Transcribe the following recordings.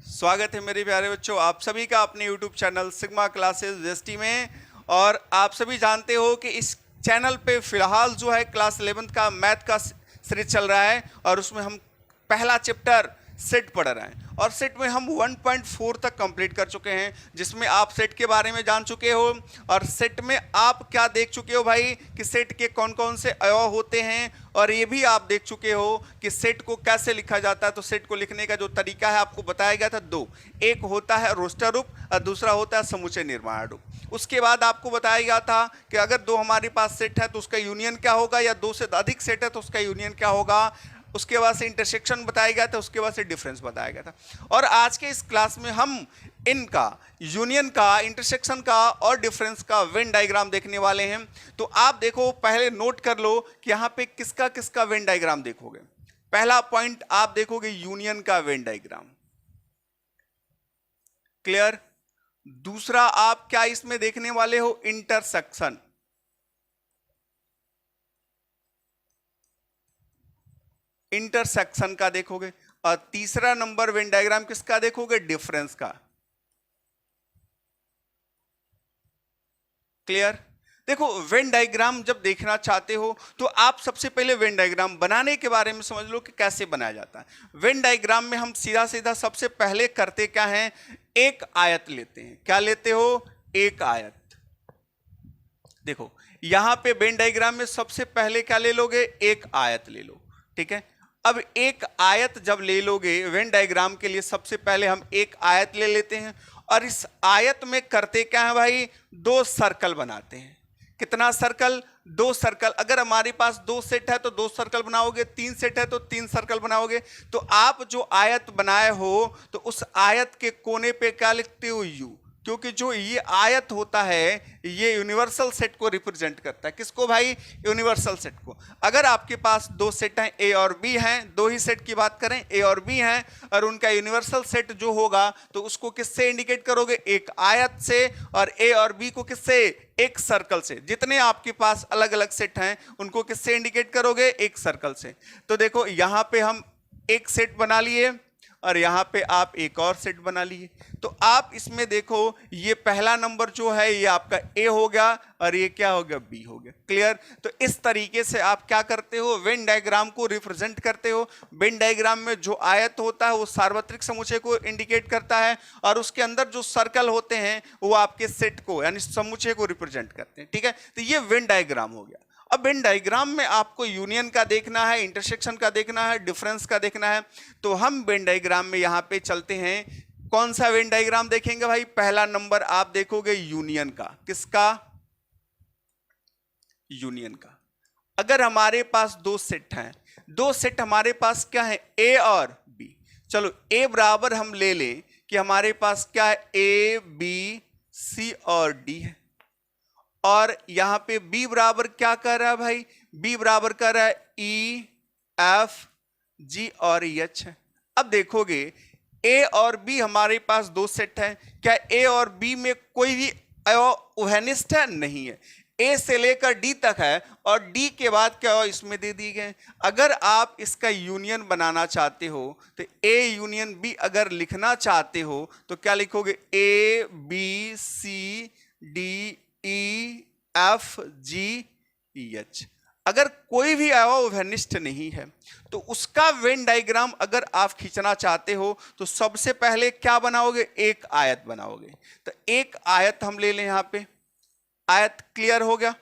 स्वागत है मेरे प्यारे बच्चों, आप सभी का अपने YouTube चैनल सिग्मा क्लासेस वेस्टी में। और आप सभी जानते हो कि इस चैनल पे फिलहाल जो है क्लास 11th का मैथ का सीरीज चल रहा है और उसमें हम पहला चैप्टर सेट पढ़ रहे हैं और सेट में हम 1.4 तक कंप्लीट कर चुके हैं, जिसमें आप सेट के बारे में जान चुके हो और सेट में आप क्या देख चुके हो भाई कि सेट के कौन कौन से अवयव होते हैं, और ये भी आप देख चुके हो कि सेट को कैसे लिखा जाता है। तो सेट को लिखने का जो तरीका है आपको बताया गया था दो, एक होता है रोस्टर रूप और दूसरा होता है समुच्चय निर्माण रूप। उसके बाद आपको बताया गया था कि अगर दो हमारे पास सेट है तो उसका यूनियन क्या होगा, या दो से अधिक सेट है तो उसका यूनियन क्या होगा। उसके बाद से इंटरसेक्शन बताया गया था, उसके बाद से डिफरेंस बताया गया था। और आज के इस क्लास में हम इनका यूनियन का, इंटरसेक्शन का और डिफरेंस का वेन डायग्राम देखने वाले हैं। तो आप देखो, पहले नोट कर लो कि यहां पे किसका किसका वेन डायग्राम देखोगे। पहला पॉइंट आप देखोगे यूनियन का वेन डायग्राम, क्लियर। दूसरा आप क्या इसमें देखने वाले हो, इंटरसेक्शन। इंटरसेक्शन का देखोगे। और तीसरा नंबर वेन डायग्राम किसका देखोगे, डिफरेंस का, क्लियर। देखो, वेन डायग्राम जब देखना चाहते हो तो आप सबसे पहले वेन डायग्राम बनाने के बारे में समझ लो कि कैसे बनाया जाता है। वेन डायग्राम में हम सीधा सीधा सबसे पहले करते क्या हैं, एक आयत लेते हैं। क्या लेते हो, एक आयत। देखो यहां पे वेन डायग्राम में सबसे पहले क्या ले लोगे, एक आयत ले लो, ठीक है। अब एक आयत जब ले लोगे वेन डायग्राम के लिए, सबसे पहले हम एक आयत ले लेते हैं और इस आयत में करते क्या है भाई, दो सर्कल बनाते हैं। कितना सर्कल, दो सर्कल। अगर हमारे पास दो सेट है तो दो सर्कल बनाओगे, तीन सेट है तो तीन सर्कल बनाओगे। तो आप जो आयत बनाए हो तो उस आयत के कोने पे क्या लिखते हो, यू, क्योंकि जो ये आयत होता है ये यूनिवर्सल सेट को रिप्रेजेंट करता है। किसको भाई, यूनिवर्सल सेट को। अगर आपके पास दो सेट हैं, ए और बी हैं, दो ही सेट की बात करें, ए और बी हैं, और उनका यूनिवर्सल सेट जो होगा तो उसको किससे इंडिकेट करोगे, एक आयत से, और ए और बी को किससे, एक सर्कल से। जितने आपके पास अलग अलग सेट हैं उनको किससे इंडिकेट करोगे, एक सर्कल से। तो देखो यहां पे हम एक सेट बना लिए और यहां पे आप एक और सेट बना लिए। तो आप इसमें देखो, ये पहला नंबर जो है ये आपका ए हो गया और ये क्या हो गया, बी हो गया, क्लियर। तो इस तरीके से आप क्या करते हो, वेन डायग्राम को रिप्रेजेंट करते हो। वेन डायग्राम में जो आयत होता है वो सार्वत्रिक समुच्चय को इंडिकेट करता है और उसके अंदर जो सर्कल होते हैं वो आपके सेट को यानी समुच्चय को रिप्रेजेंट करते हैं, ठीक है। तो ये वेन डायग्राम हो गया। अब वेन डायग्राम में आपको यूनियन का देखना है, इंटरसेक्शन का देखना है, डिफरेंस का देखना है। तो हम वेन डायग्राम में यहां पे चलते हैं। कौन सा वेन डायग्राम देखेंगे भाई, पहला नंबर आप देखोगे यूनियन का। किसका, यूनियन का। अगर हमारे पास दो सेट हैं, दो सेट हमारे पास क्या है, ए और बी। चलो ए बराबर हम ले लें कि हमारे पास क्या है, ए बी सी और डी है। और यहां पे बी बराबर क्या कर रहा है भाई, बी बराबर कर रहा है ई एफ जी और एच है। अब देखोगे ए और बी हमारे पास दो सेट है, क्या ए और बी में कोई भी उभयनिष्ठ है, नहीं है। ए से लेकर डी तक है और डी के बाद क्या इसमें दे दिए गए। अगर आप इसका यूनियन बनाना चाहते हो तो ए यूनियन बी अगर लिखना चाहते हो तो क्या लिखोगे, A B C D E F G H. अगर कोई भी अवयनिष्ठ नहीं है तो उसका वेन डायग्राम अगर आप खींचना चाहते हो तो सबसे पहले क्या बनाओगे, एक आयत बनाओगे। तो एक आयत हम ले लें, यहां पे आयत क्लियर हो गया।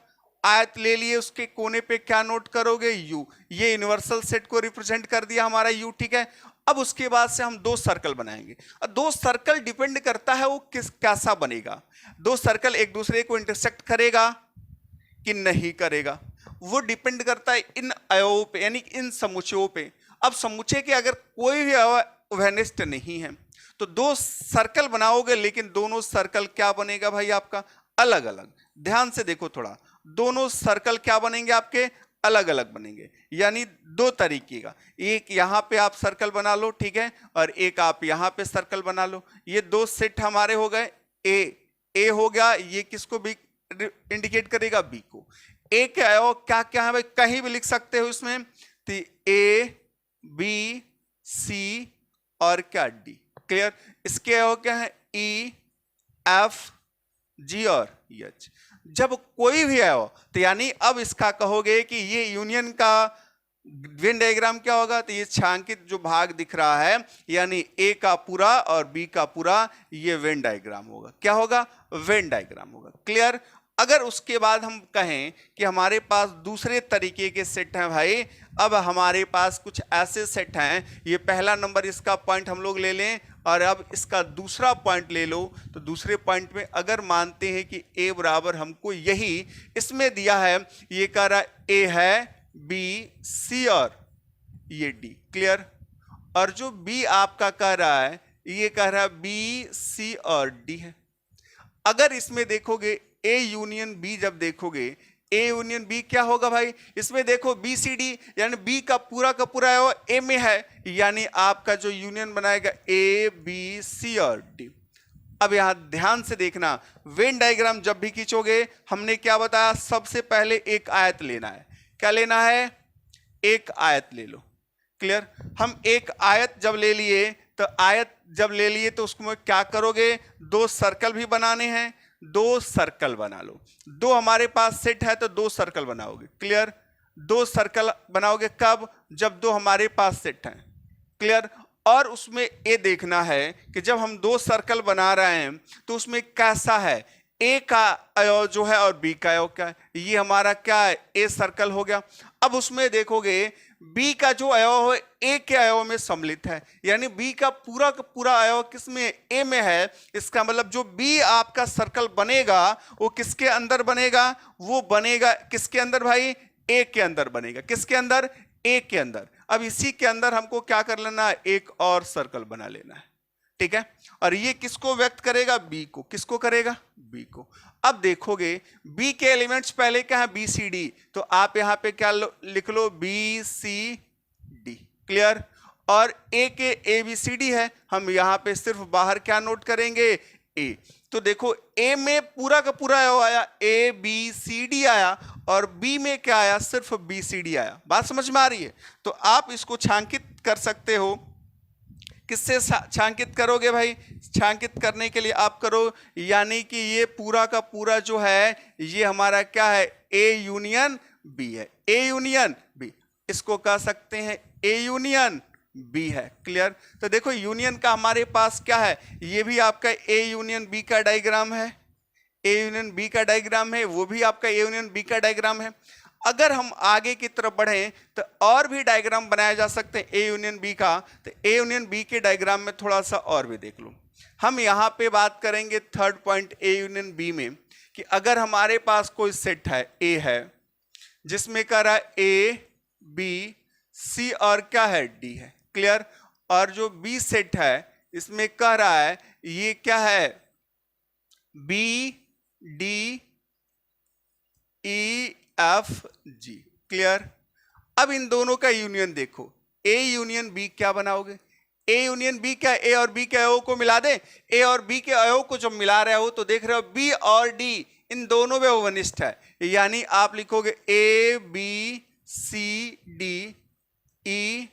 आयत ले लिए, उसके कोने पे क्या नोट करोगे, यू। ये यूनिवर्सल सेट को रिप्रेजेंट कर दिया हमारा यू, ठीक है। अब उसके बाद से हम दो सर्कल बनाएंगे और दो सर्कल डिपेंड करता है वो किस कैसा बनेगा। दो सर्कल एक दूसरे को इंटरसेक्ट करेगा कि नहीं करेगा, वो डिपेंड करता है इन अवयवों पे यानी इन समुच्चयों पे। अब समुच्चय के अगर कोई भी उभयनिष्ठ नहीं है तो दो सर्कल बनाओगे, लेकिन दोनों सर्कल क्या बनेगा भाई आपका, अलग अलग। ध्यान से देखो थोड़ा, दोनों सर्कल क्या बनेंगे आपके, अलग अलग बनेंगे। यानी दो तरीके का, एक यहां पे आप सर्कल बना लो, ठीक है, और एक आप यहां पे सर्कल बना लो। ये दो सेट हमारे हो गए, ए हो गया, ये किसको भी इंडिकेट करेगा, बी को। ए के अवयव क्या क्या है भाई, कहीं भी लिख सकते हो इसमें, तो ए बी सी और क्या डी, क्लियर। इसके अवयव क्या है, ई, एफ, जी और एच। जब कोई भी अवयव, तो यानी अब इसका कहोगे कि ये यूनियन का वेन डायग्राम क्या होगा, तो ये छांकित जो भाग दिख रहा है यानी ए का पूरा और बी का पूरा, ये वेन डायग्राम होगा। क्या होगा, वेन डायग्राम होगा। क्लियर। अगर उसके बाद हम कहें कि हमारे पास दूसरे तरीके के सेट हैं भाई, अब हमारे पास कुछ ऐसे सेट हैं, ये पहला नंबर इसका पॉइंट हम लोग ले लें और अब इसका दूसरा पॉइंट ले लो। तो दूसरे पॉइंट में अगर मानते हैं कि ए बराबर हमको यही इसमें दिया है, ये कह रहा ए है बी, सी और ये डी। क्लियर। और जो बी आपका कह रहा है, ये कह रहा है बी, सी और डी है। अगर इसमें देखोगे ए यूनियन बी, जब देखोगे ए यूनियन बी क्या होगा भाई, इसमें देखो बी सी डी, यानी बी का पूरा ए में है, यानी आपका जो यूनियन बनाएगा ए बी सी और डी। अब यहां ध्यान से देखना, वेन डायग्राम जब भी खींचोगे हमने क्या बताया, सबसे पहले एक आयत लेना है। क्या लेना है, एक आयत ले लो। क्लियर। हम एक आयत जब ले लिए, तो आयत जब ले लिए तो उसको क्या करोगे, दो सर्कल भी बनाने हैं, दो सर्कल बना लो। दो हमारे पास सेट है तो दो सर्कल बनाओगे। क्लियर। दो सर्कल बनाओगे कब, जब दो हमारे पास सेट हैं। क्लियर। और उसमें ये देखना है कि जब हम दो सर्कल बना रहे हैं तो उसमें कैसा है, ए का अवयव जो है और बी का अवयव क्या है, ये हमारा क्या है, ए सर्कल हो गया। अब उसमें देखोगे बी का जो अवयव है ए के अवयव में सम्मिलित है, यानी बी का पूरा अवयव किसमें, ए में है। इसका मतलब जो बी आपका सर्कल बनेगा वो किसके अंदर बनेगा, वो बनेगा किसके अंदर भाई, ए के अंदर बनेगा। किसके अंदर, ए के अंदर। अब इसी के अंदर हमको क्या कर लेना है, एक और सर्कल बना लेना है। ठीक है। और ये किसको व्यक्त करेगा, बी को। किसको करेगा, बी को। अब देखोगे बी के एलिमेंट्स पहले क्या है, बी सी डी, तो आप यहां पे क्या लिख लो, बी सी डी। क्लियर। और ए के ए बी सी डी है, हम यहां पे सिर्फ बाहर क्या नोट करेंगे, ए। तो देखो ए में पूरा का पूरा आया, ए बी सी डी आया, और बी में क्या आया, सिर्फ बी सी डी आया। बात समझ में आ रही है। तो आप इसको छांकित कर सकते हो। किससे छांकित करोगे भाई, छांकित करने के लिए आप करो, यानी कि ये पूरा का पूरा जो है ये हमारा क्या है, ए यूनियन बी है। ए यूनियन बी, इसको कह सकते हैं ए यूनियन बी है। क्लियर। तो देखो यूनियन का हमारे पास क्या है, ये भी आपका ए यूनियन बी का डायग्राम है, ए यूनियन बी का डायग्राम है, वो भी आपका ए यूनियन बी का डायग्राम है। अगर हम आगे की तरफ बढ़ें तो और भी डायग्राम बनाया जा सकते हैं ए यूनियन बी का। तो ए यूनियन बी के डायग्राम में थोड़ा सा और भी देख लो। हम यहां पे बात करेंगे third point A union B में, कि अगर हमारे पास कोई सेट है, ए है, जिसमें कह रहा है ए बी सी और क्या है, डी है। क्लियर। और जो बी सेट है इसमें कह रहा है ये क्या है, B D E F G. Clear. अब इन दोनों का यूनियन देखो, ए यूनियन बी क्या बनाओगे, ए यूनियन बी क्या, ए और बी के अवयव को मिला दे। ए और बी के अवयव को जब मिला रहे हो तो देख रहे हो बी और डी इन दोनों में ओवनिष्ठ है, यानी आप लिखोगे A B C D E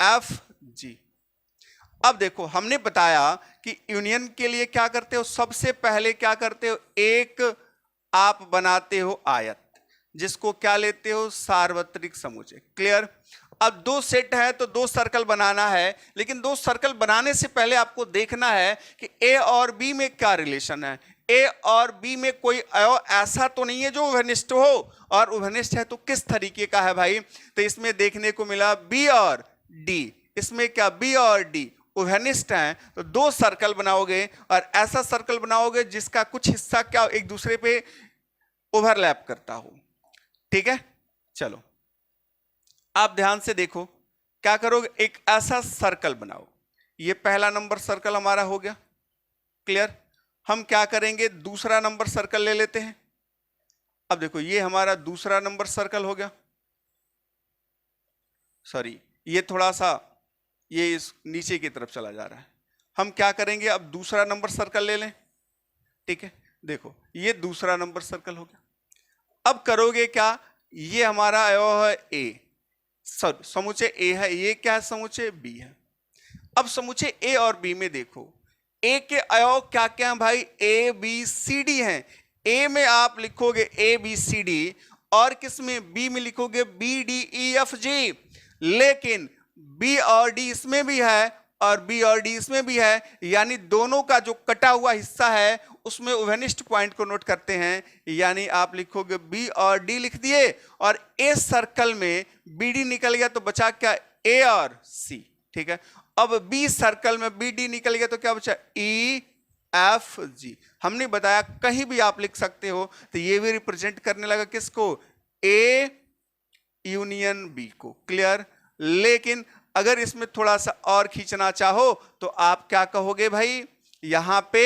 F G. अब देखो हमने बताया कि यूनियन के लिए क्या करते हो, सबसे पहले क्या करते हो, एक आप बनाते हो आयत, जिसको क्या लेते हो, सार्वत्रिक समुच्चय। क्लियर। अब दो सेट है तो दो सर्कल बनाना है, लेकिन दो सर्कल बनाने से पहले आपको देखना है कि ए और बी में क्या रिलेशन है। ए और बी में कोई अवयव ऐसा तो नहीं है जो उभयनिष्ठ हो, और उभयनिष्ठ है तो किस तरीके का है भाई, तो इसमें देखने को मिला बी और डी, इसमें क्या बी और डी उभयनिष्ठ हैं, तो दो सर्कल बनाओगे, और ऐसा सर्कल बनाओगे जिसका कुछ हिस्सा क्या एक दूसरे पे ओवरलैप करता हो। ठीक है। चलो आप ध्यान से देखो क्या करोगे, एक ऐसा सर्कल बनाओ, ये पहला नंबर सर्कल हमारा हो गया। क्लियर। हम क्या करेंगे, दूसरा नंबर सर्कल ले लेते हैं। अब देखो ये हमारा दूसरा नंबर सर्कल हो गया, सॉरी ये थोड़ा सा ये इस नीचे की तरफ चला जा रहा है। हम क्या करेंगे, अब दूसरा नंबर सर्कल ले लें। ठीक है। देखो ये दूसरा नंबर सर्कल हो गया। अब करोगे क्या, ये हमारा अवयव है ए, समुच्चय ए है, ये क्या है, समुच्चय बी है। अब समुचे ए और बी में देखो, ए के अवयव क्या क्या हैं भाई, ए बी सी डी हैं। ए में आप लिखोगे ए बी सी डी, और किसमें, बी में लिखोगे B D E F G. लेकिन बी और डी इसमें भी है और बी और डी इसमें भी है, यानी दोनों का जो कटा हुआ हिस्सा है उसमें उभयनिष्ठ पॉइंट को नोट करते हैं। यानी आप लिखोगे बी और डी लिख दिए, और ए सर्कल में बी डी निकल गया तो बचा क्या, ए और सी। ठीक है, अब बी सर्कल में बी डी निकल गया तो क्या बचा, ई एफ जी। हमने बताया कहीं भी आप लिख सकते हो, तो ये भी रिप्रेजेंट करने लगा किसको, ए यूनियन बी को। क्लियर। लेकिन अगर इसमें थोड़ा सा और खींचना चाहो तो आप क्या कहोगे भाई, यहां पे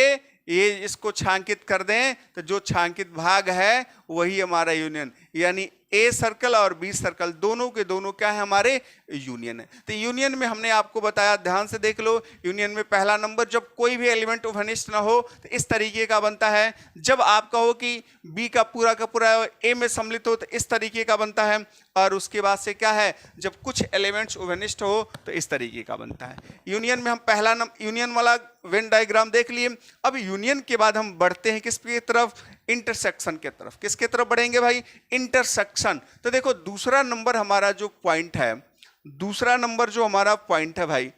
ये इसको छांकित कर दें तो जो छांकित भाग है वही हमारा यूनियन, यानी ए सर्कल और बी सर्कल दोनों के दोनों क्या है, हमारे यूनियन है। तो यूनियन में हमने आपको बताया, ध्यान से देख लो, यूनियन में पहला नंबर जब कोई भी एलिमेंट उभयनिष्ठ ना हो तो इस तरीके का बनता है। जब आप कहो कि बी का पूरा ए में सम्मिलित हो तो इस तरीके का बनता है। और उसके बाद से क्या है, जब कुछ एलिमेंट्स उभयनिष्ठ हो तो इस तरीके का बनता है। यूनियन में हम पहला यूनियन वाला वेन डायग्राम देख लिए। अब यूनियन के बाद हम बढ़ते हैं किसकी तरफ, इंटरसेक्शन के तरफ। किसके तरफ बढ़ेंगे भाई, इंटरसेक्शन। तो देखो दूसरा नंबर हमारा जो पॉइंट है, दूसरा नंबर जो हमारा पॉइंट है भाई,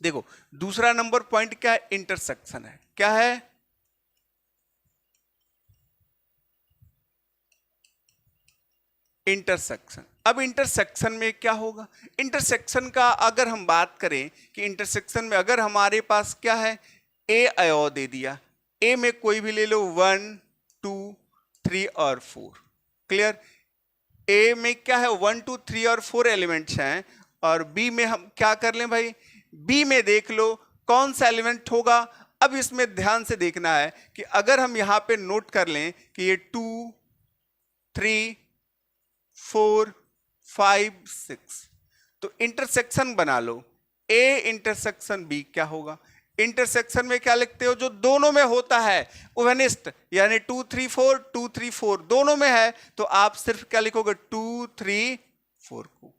देखो दूसरा नंबर पॉइंट क्या है, इंटरसेक्शन है। क्या है, इंटरसेक्शन। अब इंटरसेक्शन में क्या होगा, इंटरसेक्शन का अगर हम बात करें कि इंटरसेक्शन में अगर हमारे पास क्या है, ए अवयव दे दिया, ए में कोई भी ले लो 1 2 3 और 4। क्लियर। ए में क्या है, 1 2 3 और 4 एलिमेंट्स हैं, और बी में हम क्या कर लें भाई, बी में देख लो कौन सा एलिमेंट होगा। अब इसमें ध्यान से देखना है कि अगर हम यहां पे नोट कर लें कि ये 2 3 4 5 6, तो इंटरसेक्शन बना लो, ए इंटरसेक्शन बी क्या होगा, इंटरसेक्शन में क्या लिखते हो, जो दोनों में होता है उभयनिष्ठ, यानी 2 3 4 2 3 4 दोनों में है, तो आप सिर्फ क्या लिखोगे 2 3 4 को।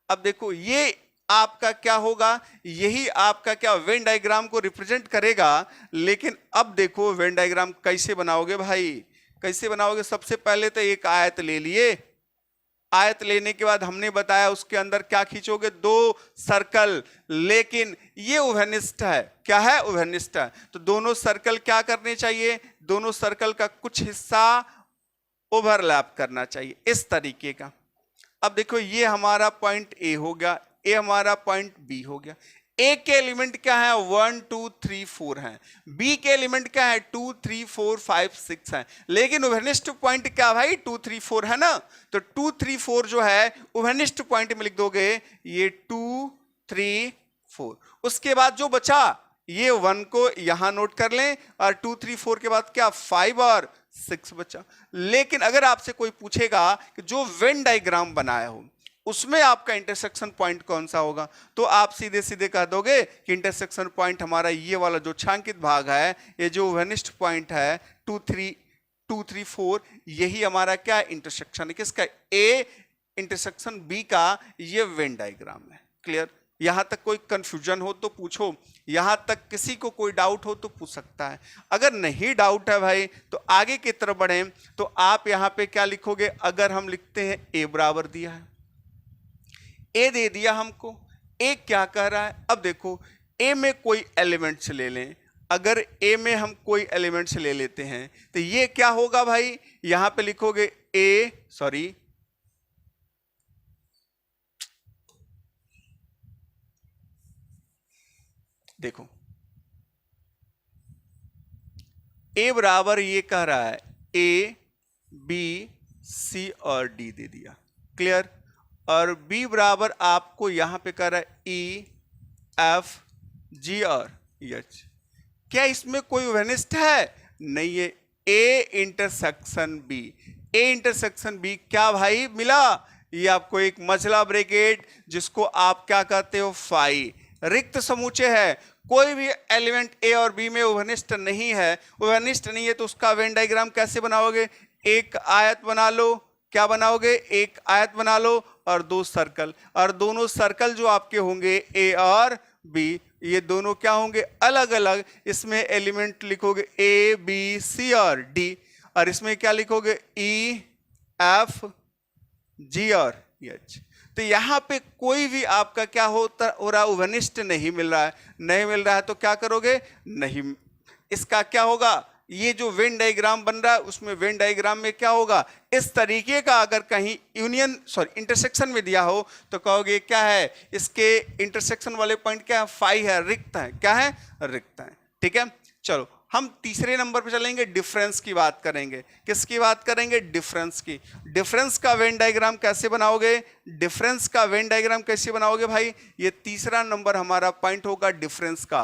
अब देखो ये आपका क्या होगा, यही आपका क्या वेन डायग्राम को रिप्रेजेंट करेगा। लेकिन अब देखो वेन डायग्राम कैसे बनाओगे भाई, कैसे बनाओगे, सबसे पहले तो एक आयत ले लिए, आयत लेने के बाद हमने बताया उसके अंदर क्या खींचोगे, 2 सर्कल। लेकिन ये उभयनिष्ठ है, क्या है, उभयनिष्ठ है, तो दोनों सर्कल क्या करने चाहिए, दोनों सर्कल का कुछ हिस्सा ओवरलैप करना चाहिए, इस तरीके का। अब देखो ये हमारा पॉइंट ए हो गया, ए हमारा पॉइंट बी हो गया। ए के एलिमेंट क्या है, 1 2 3 4 हैं, बी के एलिमेंट क्या है, 2 3 4 5 6 हैं। लेकिन उभयनिष्ठ पॉइंट क्या भाई, 2 3 4 है ना, तो 2 3 4 जो है उभयनिष्ठ पॉइंट में लिख दोगे ये 2 3 4। उसके बाद जो बचा ये 1 को यहां नोट कर लें, और 2 3 4 के बाद क्या 5 और 6 बचा। लेकिन अगर आपसे कोई पूछेगा कि जो वेन डायग्राम बनाया हो उसमें आपका इंटरसेक्शन पॉइंट कौन सा होगा, तो आप सीधे सीधे कह दोगे कि इंटरसेक्शन पॉइंट हमारा ये वाला जो छांकित भाग है, ये जो उभयनिष्ठ पॉइंट है 2 3 4, यही हमारा क्या इंटरसेक्शन है, किसका, ए इंटरसेक्शन बी का ये वेन डायग्राम है। क्लियर। यहां तक कोई कंफ्यूजन हो तो पूछो, यहां तक किसी को कोई डाउट हो तो पूछ सकता है। अगर नहीं डाउट है भाई तो आगे की तरफ बढ़ें, तो आप यहां पे क्या लिखोगे, अगर हम लिखते हैं ए बराबर दिया है, ए दे दिया हमको, ए क्या कह रहा है, अब देखो ए में कोई एलिमेंट्स ले लें, अगर ए में हम कोई एलिमेंट्स ले लेते हैं तो ये क्या होगा भाई, यहां पे लिखोगे ए, सॉरी देखो ए बराबर ये कह रहा है ए बी सी और डी दे दिया। क्लियर। और बी बराबर आपको यहां पे कह रहा है ई एफ जी और एच। क्या इसमें कोई उभयनिष्ठ है, नहीं है, A intersection B, A intersection B क्या भाई मिला, ये आपको एक मझला ब्रैकेट जिसको आप क्या कहते हो फाई, रिक्त समूचे है, कोई भी एलिमेंट ए और बी में उभयनिष्ठ नहीं है, उभयनिष्ठ नहीं है तो उसका वेन डायग्राम कैसे बनाओगे, एक आयत बना लो, क्या बनाओगे, एक आयत बना लो और 2 सर्कल, और दोनों सर्कल जो आपके होंगे ए और बी, ये दोनों क्या होंगे अलग अलग। इसमें एलिमेंट लिखोगे ए बी सी और डी, और इसमें क्या लिखोगे ई एफ जी और एच। तो यहां पे कोई भी आपका क्या हो रहा उभनिष्ठ नहीं मिल रहा है, नहीं मिल रहा है तो क्या करोगे, नहीं, इसका क्या होगा, ये जो वेन डायग्राम बन रहा है उसमें वेन डायग्राम में क्या होगा, इस तरीके का अगर कहीं यूनियन सॉरी इंटरसेक्शन में दिया हो तो कहोगे क्या है, इसके इंटरसेक्शन वाले पॉइंट क्या है, फाई है, रिक्त है, क्या है, रिक्त है। ठीक है, चलो हम तीसरे नंबर पे चलेंगे, डिफरेंस की बात करेंगे। किसकी बात करेंगे, डिफरेंस की। डिफरेंस का वेन डायग्राम कैसे बनाओगे, डिफरेंस का वेन डायग्राम कैसे बनाओगे भाई, ये तीसरा नंबर हमारा पॉइंट होगा डिफरेंस का।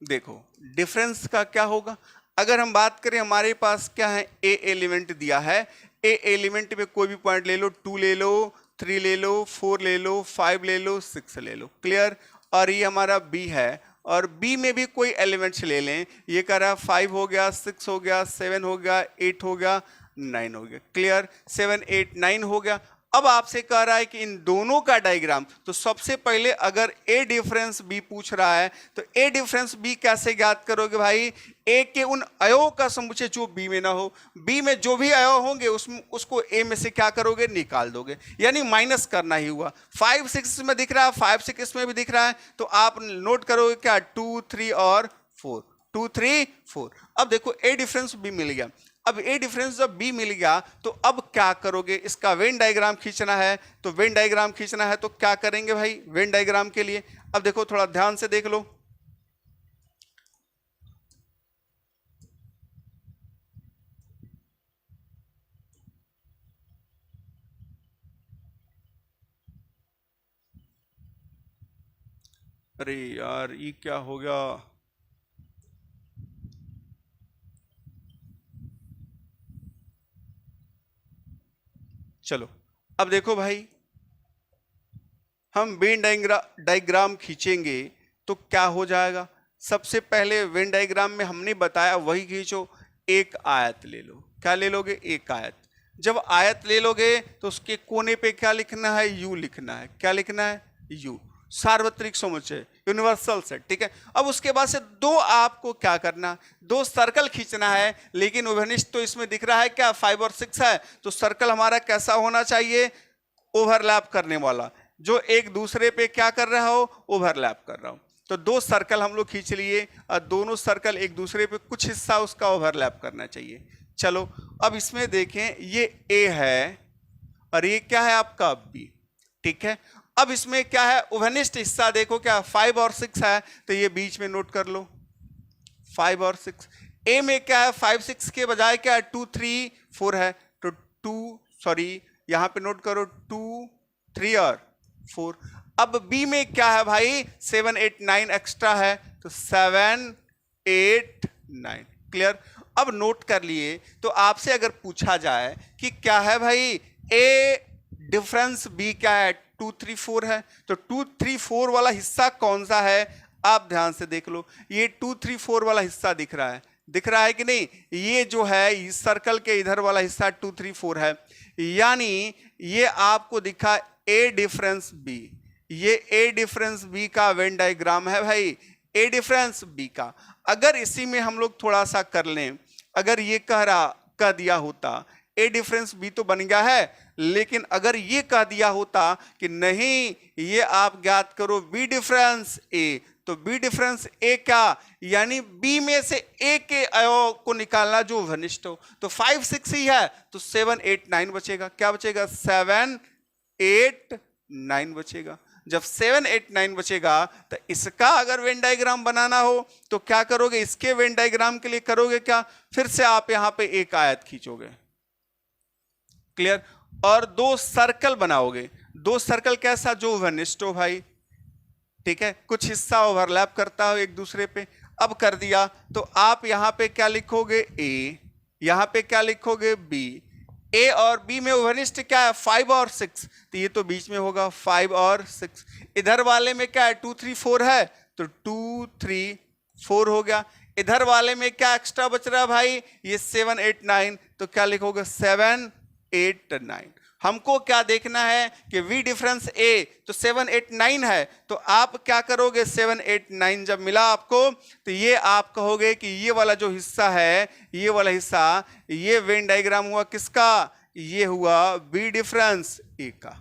देखो डिफरेंस का क्या होगा, अगर हम बात करें हमारे पास क्या है, ए एलिमेंट दिया है, ए एलिमेंट में कोई भी पॉइंट ले लो, 2 ले लो, 3 ले लो, 4 ले लो, 5 ले लो, 6 ले लो, क्लियर। और ये हमारा बी है, और बी में भी कोई एलिमेंट्स ले लें, ये कह रहा है 5 हो गया, 6 हो गया, 7 हो गया, 8 हो गया, 9 हो गया, क्लियर, 7 8 9 हो गया। अब आपसे कह रहा है कि इन दोनों का डायग्राम, तो सबसे पहले अगर ए डिफरेंस बी पूछ रहा है तो ए डिफरेंस बी कैसे ज्ञात करोगे भाई, ए के उन अयो का समुच्चय जो बी में ना हो, बी में जो भी अयो होंगे उसको ए में से क्या करोगे, निकाल दोगे, यानी माइनस करना ही हुआ। 5 6 में दिख रहा है, 5 6 में भी दिख रहा है, तो आप नोट करोगे क्या, 2 3 और 4, 2 3 4। अब देखो ए डिफरेंस बी मिल गया, अब ए डिफरेंस जब बी मिल गया तो अब क्या करोगे, इसका वेन डायग्राम खींचना है, तो वेन डायग्राम खींचना है तो क्या करेंगे भाई, वेन डायग्राम के लिए अब देखो थोड़ा ध्यान से देख लो। अरे यार ये क्या हो गया, चलो अब देखो भाई, हम वेन डायग्राम खींचेंगे तो क्या हो जाएगा, सबसे पहले वेन डायग्राम में हमने बताया वही खींचो, एक आयत ले लो, क्या ले लोगे, एक आयत। जब आयत ले लोगे तो उसके कोने पे क्या लिखना है, यू लिखना है, क्या लिखना है, यू, सार्वत्रिक समुच्चय, यूनिवर्सल सेट। ठीक है, अब उसके बाद से दो आपको क्या करना, दो सर्कल खींचना है, लेकिन उभयनिष्ठ तो इसमें दिख रहा है क्या, 5 और 6 है, तो सर्कल हमारा कैसा होना चाहिए, ओवरलैप करने वाला, जो एक दूसरे पे क्या कर रहा हो, ओवरलैप कर रहा हो। तो दो सर्कल हम लोग खींच लिए, और दोनों सर्कल एक दूसरे पे कुछ हिस्सा उसका ओवरलैप करना चाहिए। चलो अब इसमें देखें, ये ए है और ये क्या है आपका बी, ठीक है। अब इसमें क्या है, उभयनिष्ठ हिस्सा देखो क्या, 5 और 6 है, तो ये बीच में नोट कर लो, 5 और 6। ए में क्या है, 5 6 के बजाय क्या है, 2 3 4 है, तो 2 सॉरी यहां पे नोट करो 2 3 और 4। अब बी में क्या है भाई, 7 8 9 एक्स्ट्रा है, तो 7 8 9, क्लियर। अब नोट कर लिए, तो आपसे अगर पूछा जाए कि क्या है भाई, ए डिफरेंस बी क्या है, 2 3 4 है, तो 2 3 4 वाला हिस्सा कौन सा है, आप ध्यान से देख लो, ये 2 3 4 वाला हिस्सा दिख रहा है, दिख रहा है कि नहीं, ये जो है इस सर्कल के इधर वाला हिस्सा 2 3 4 है, यानी ये आपको दिखा ए डिफरेंस बी, ये ए डिफरेंस बी का वेन डायग्राम है भाई, ए डिफरेंस बी का। अगर इसी में हम लोग थोड़ा सा कर लें, अगर ये कह दिया होता ए डिफरेंस बी तो बन गया है, लेकिन अगर ये कह दिया होता कि नहीं ये आप ज्ञात करो बी डिफरेंस ए, तो बी डिफरेंस ए क्या, यानी बी में से ए के अयो को निकालना जो घनिष्ठ हो, तो 5 6 ही है, तो 7 8 9 बचेगा, क्या बचेगा, 7 8 9 बचेगा। जब 7 8 9 बचेगा तो इसका अगर वेन डायग्राम बनाना हो तो क्या करोगे, इसके वेन डायग्राम के लिए करोगे क्या, फिर से आप यहां पे एक आयत खींचोगे, क्लियर, और दो सर्कल बनाओगे, दो सर्कल कैसा, जो घनिष्ठ हो भाई, ठीक है, कुछ हिस्सा ओवरलैप करता हो एक दूसरे पे। अब कर दिया तो आप यहां पे क्या लिखोगे, ए, यहां पे क्या लिखोगे, बी। ए और बी में उभयनिष्ठ क्या है, 5 और 6, तो ये तो बीच में होगा 5 और 6। इधर वाले में क्या है, 2 3 4 है, तो 2 3 4 हो गया। इधर वाले में क्या एक्स्ट्रा बच रहा है भाई, ये 7 8 9, तो क्या लिखोगे, 7 8 9। हमको क्या देखना है कि V डिफरेंस A तो 7 8 9 है, तो आप क्या करोगे 7 8 9 जब मिला आपको तो ये आप कहोगे कि ये वाला जो हिस्सा है, ये वाला हिस्सा, ये वेन डायग्राम हुआ किसका, ये हुआ V डिफरेंस A का।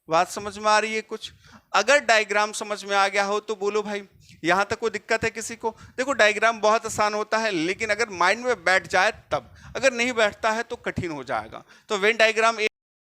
बात समझ में आ रही है कुछ? अगर डायग्राम समझ में आ गया हो तो बोलो भाई, यहां तक कोई दिक्कत है किसी को? देखो डायग्राम बहुत आसान होता है, लेकिन अगर माइंड में बैठ जाए तब, अगर नहीं बैठता है तो कठिन हो जाएगा। तो वेन डायग्राम